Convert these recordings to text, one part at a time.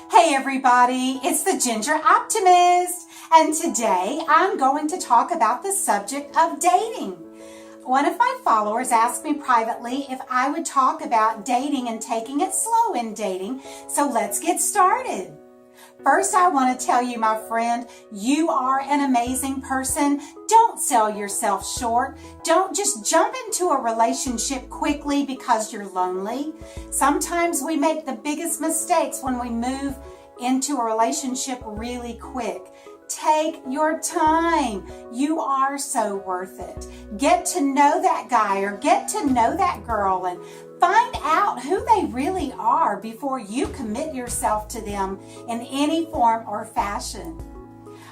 Hey everybody, it's the Ginger Optimist, and today I'm going to talk about the subject of dating. One of my followers asked me privately if I would talk about dating and taking it slow in dating, so let's get started. First, I want to tell you, my friend, you are an amazing person. Don't sell yourself short. Don't just jump into a relationship quickly because you're lonely. Sometimes we make the biggest mistakes when we move into a relationship really quick. Take your time. You are so worth it. Get to know that guy or get to know that girl and find out who they really are before you commit yourself to them in any form or fashion.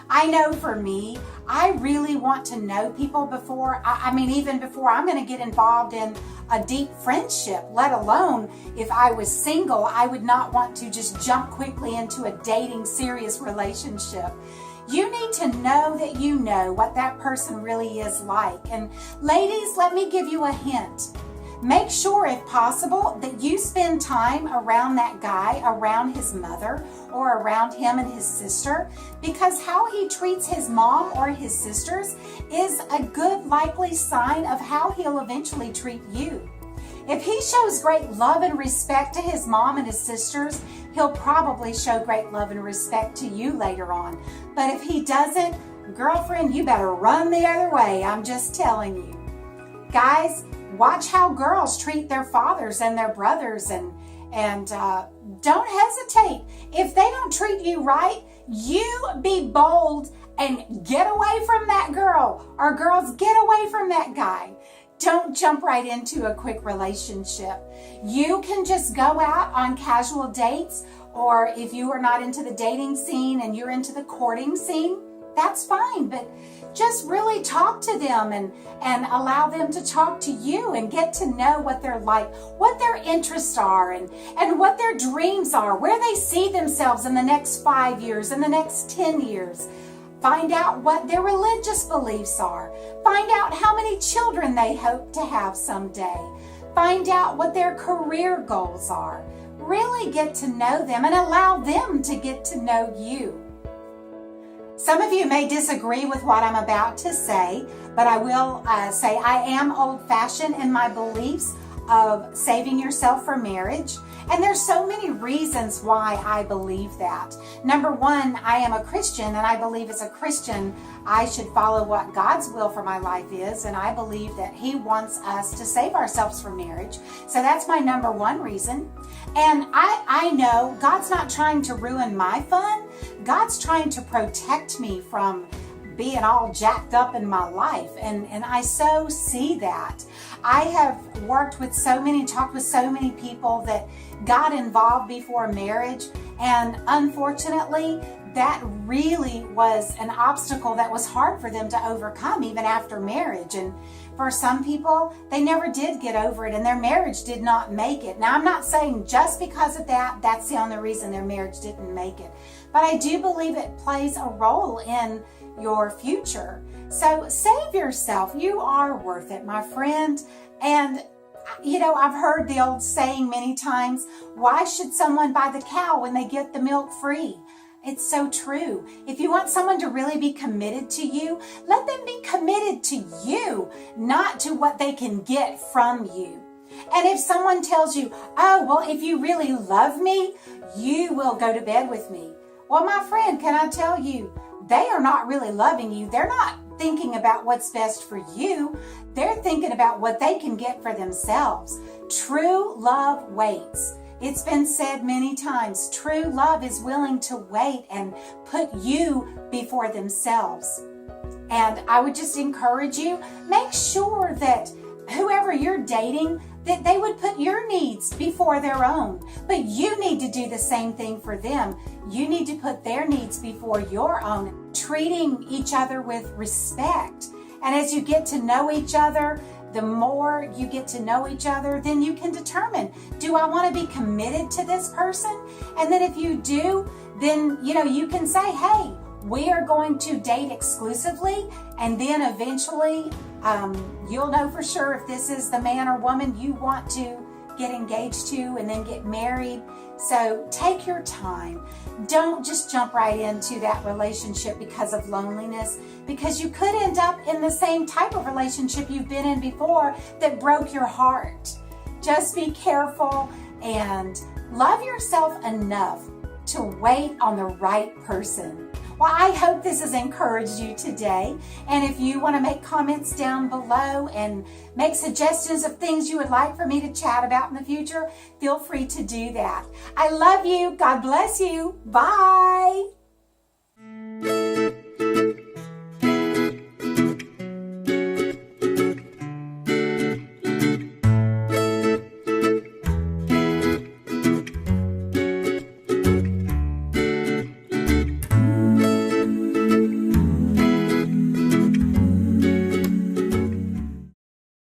I know for me, I really want to know people before, even before I'm going to get involved in a deep friendship, let alone if I was single, I would not want to just jump quickly into a dating serious relationship. You need to know that you know what that person really is like. And ladies, let me give you a hint. Make sure, if possible, that you spend time around that guy, around his mother, or around him and his sister, because how he treats his mom or his sisters is a good likely sign of how he'll eventually treat you. If he shows great love and respect to his mom and his sisters, he'll probably show great love and respect to you later on. But if he doesn't, girlfriend, you better run the other way. I'm just telling you. Guys, watch how girls treat their fathers and their brothers and don't hesitate. If they don't treat you right, you be bold and get away from that girl, or girls, get away from that guy. Don't jump right into a quick relationship. You can just go out on casual dates, or if you are not into the dating scene and you're into the courting scene, that's fine, but just really talk to them and allow them to talk to you and get to know what they're like, what their interests are, and what their dreams are, where they see themselves in the next 5 years, in the next 10 years. Find out what their religious beliefs are. Find out how many children they hope to have someday. Find out what their career goals are. Really get to know them and allow them to get to know you. Some of you may disagree with what I'm about to say, but I will say I am old-fashioned in my beliefs of saving yourself for marriage. And there's so many reasons why I believe that. Number one, I am a Christian, and I believe as a Christian, I should follow what God's will for my life is, and I believe that He wants us to save ourselves for marriage. So that's my number one reason. And I know God's not trying to ruin my fun. God's trying to protect me from being all jacked up in my life, and I so see that. I have talked with so many people that got involved before marriage, and unfortunately that really was an obstacle that was hard for them to overcome even after marriage. And for some people, they never did get over it, and their marriage did not make it. Now, I'm not saying just because of that, that's the only reason their marriage didn't make it. But I do believe it plays a role in your future. So save yourself. You are worth it, my friend. And I've heard the old saying many times, why should someone buy the cow when they get the milk free? It's so true. If you want someone to really be committed to you, let them be committed to you, not to what they can get from you. And if someone tells you, oh, well, if you really love me, you will go to bed with me. Well, my friend, can I tell you, they are not really loving you. They're not thinking about what's best for you. They're thinking about what they can get for themselves. True love waits. It's been said many times, true love is willing to wait and put you before themselves. And I would just encourage you, make sure that whoever you're dating, that they would put your needs before their own. But you need to do the same thing for them. You need to put their needs before your own, treating each other with respect. And as you get to know each other, the more you get to know each other, then you can determine, do I want to be committed to this person? And then if you do, then you can say, hey, we are going to date exclusively, and then eventually you'll know for sure if this is the man or woman you want to get engaged to and then get married. So take your time. Don't just jump right into that relationship because of loneliness, because you could end up in the same type of relationship you've been in before that broke your heart. Just be careful and love yourself enough to wait on the right person. Well, I hope this has encouraged you today. And if you want to make comments down below and make suggestions of things you would like for me to chat about in the future, feel free to do that. I love you. God bless you. Bye.